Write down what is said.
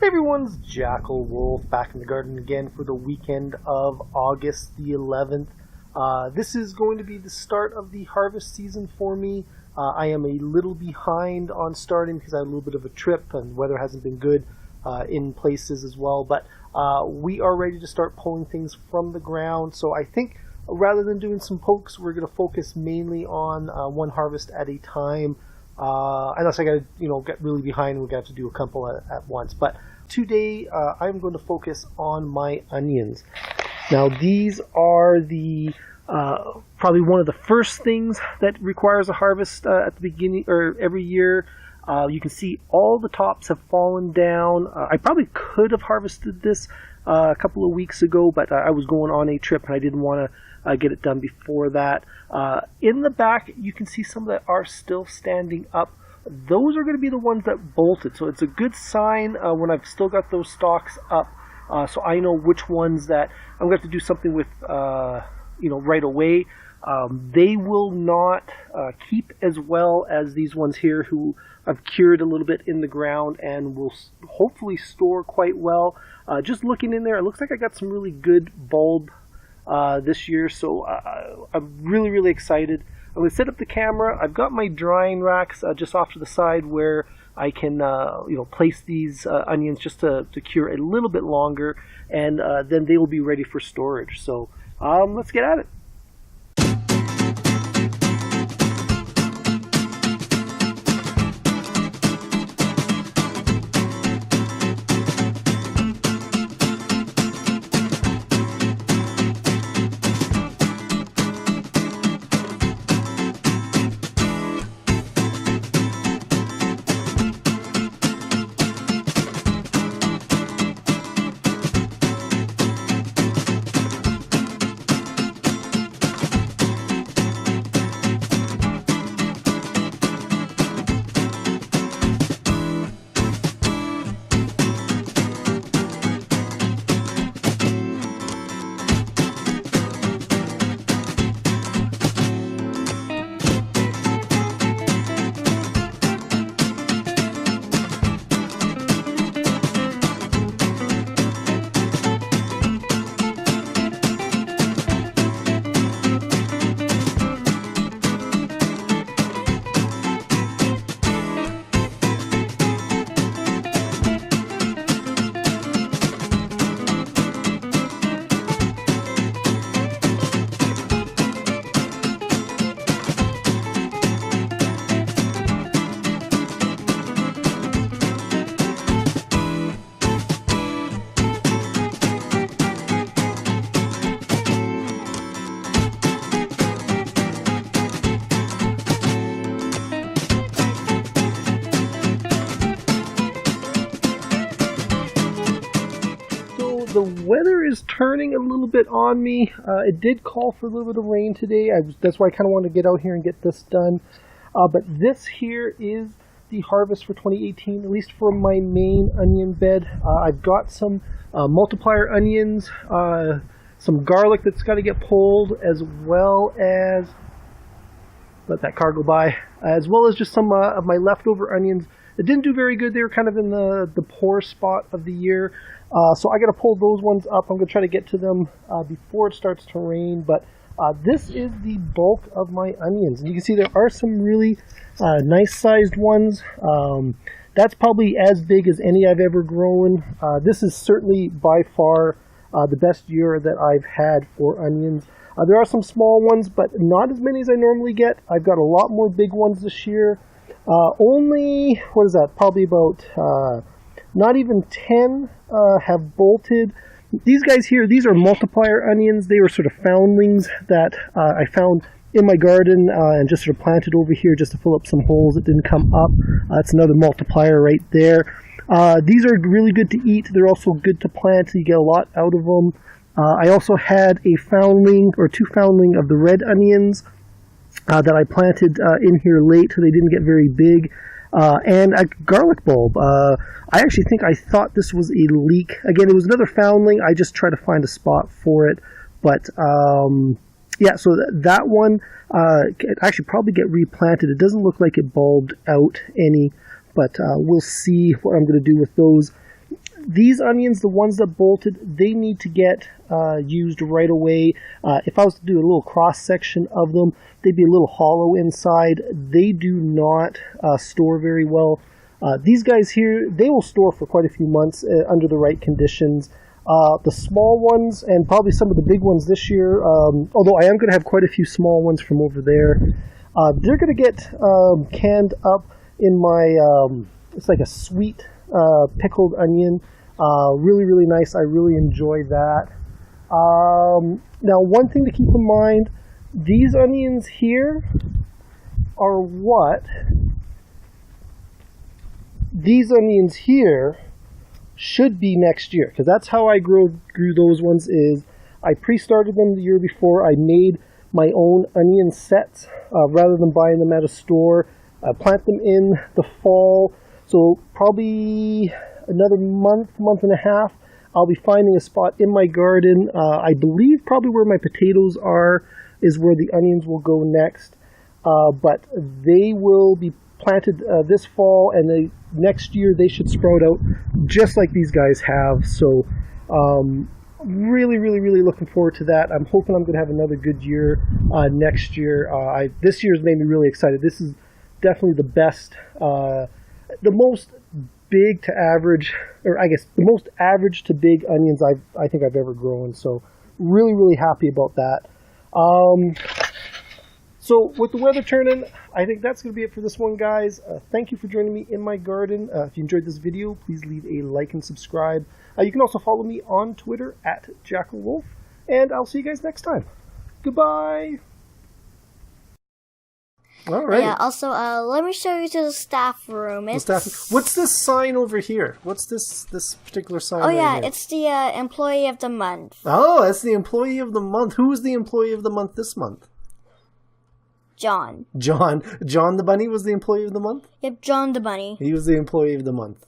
Hey everyone's JackelWolf back in the garden again for the weekend of August the 11th. This is going to be the start of the harvest season for me. I am a little behind on starting because I had a little bit of a trip and weather hasn't been good in places as well. But we are ready to start pulling things from the ground. So I think rather than doing some pokes, we're going to focus mainly on one harvest at a time. Unless I got to, get really behind and we're going to have to do a couple at once. But today, I'm going to focus on my onions. Now, these are the probably one of the first things that requires a harvest at the beginning or every year. You can see all the tops have fallen down. I probably could have harvested this a couple of weeks ago, but I was going on a trip and I didn't want to get it done before that. In the back, you can see some that are still standing up. Those are going to be the ones that bolted, so it's a good sign when I've still got those stalks up, so I know which ones that I'm going to have to do something with, right away. They will not keep as well as these ones here who I've cured a little bit in the ground and will hopefully store quite well. Just looking in there, it looks like I got some really good bulb this year, so I'm really, really excited. I'm going to set up the camera. I've got my drying racks just off to the side where I can, place these onions just to cure a little bit longer, and then they will be ready for storage. So let's get at it. The weather is turning a little bit on me. It did call for a little bit of rain today. That's why I kind of wanted to get out here and get this done. But this here is the harvest for 2018, at least for my main onion bed. I've got some multiplier onions, some garlic that's got to get pulled, as well as, let that car go by, as well as just some of my leftover onions. It didn't do very good. They were kind of in the poor spot of the year. So I got to pull those ones up. I'm going to try to get to them before it starts to rain. But this is the bulk of my onions. And you can see there are some really nice-sized ones. That's probably as big as any I've ever grown. This is certainly by far the best year that I've had for onions. There are some small ones, but not as many as I normally get. I've got a lot more big ones this year. Only, what is that, probably about not even 10 have bolted. These guys here, these are multiplier onions. They were sort of foundlings that I found in my garden and just sort of planted over here just to fill up some holes that didn't come up. That's another multiplier right there. These are really good to eat. They're also good to plant. You get a lot out of them. I also had a foundling or two foundling of the red onions that I planted in here late. They didn't get very big. And a garlic bulb. I actually think I thought this was a leek. Again, it was another foundling. I just tried to find a spot for it. But, yeah, so that one could actually probably get replanted. It doesn't look like it bulbed out any, but we'll see what I'm going to do with those. these onions, the ones that bolted, they need to get used right away. If I was to do a little cross-section of them, they'd be a little hollow inside. They do not store very well. These guys here, they will store for quite a few months under the right conditions. The small ones, and probably some of the big ones this year, although I am going to have quite a few small ones from over there, they're going to get canned up in my, it's like a sweet pickled onion. Really, really nice. I really enjoy that. Now, one thing to keep in mind, these onions here are what these onions here should be next year, because that's how I grew those ones. Is I pre-started them the year before. I made my own onion sets rather than buying them at a store. Plant them in the fall, so probably another month and a half, I'll be finding a spot in my garden. I believe probably where my potatoes are is where the onions will go next, but they will be planted this fall, and next year they should sprout out just like these guys have. So really, really, really looking forward to that. I'm hoping I'm going to have another good year next year. This year's made me really excited. This is definitely the best, the most big to average, or I guess the most average to big onions I think I've ever grown. So really, really happy about that. So with the weather turning, I think that's going to be it for this one, guys. Thank you for joining me in my garden. If you enjoyed this video, please leave a like and subscribe. You can also follow me on Twitter at JackelWolf, and I'll see you guys next time. Goodbye. All right. Yeah, also, let me show you to the staff room. What's this sign over here? What's this particular sign? Oh, right yeah, here? it's the employee of the month. Oh, that's the employee of the month. Who is the employee of the month this month? John. John the Bunny was the employee of the month? Yep, John the Bunny. He was the employee of the month.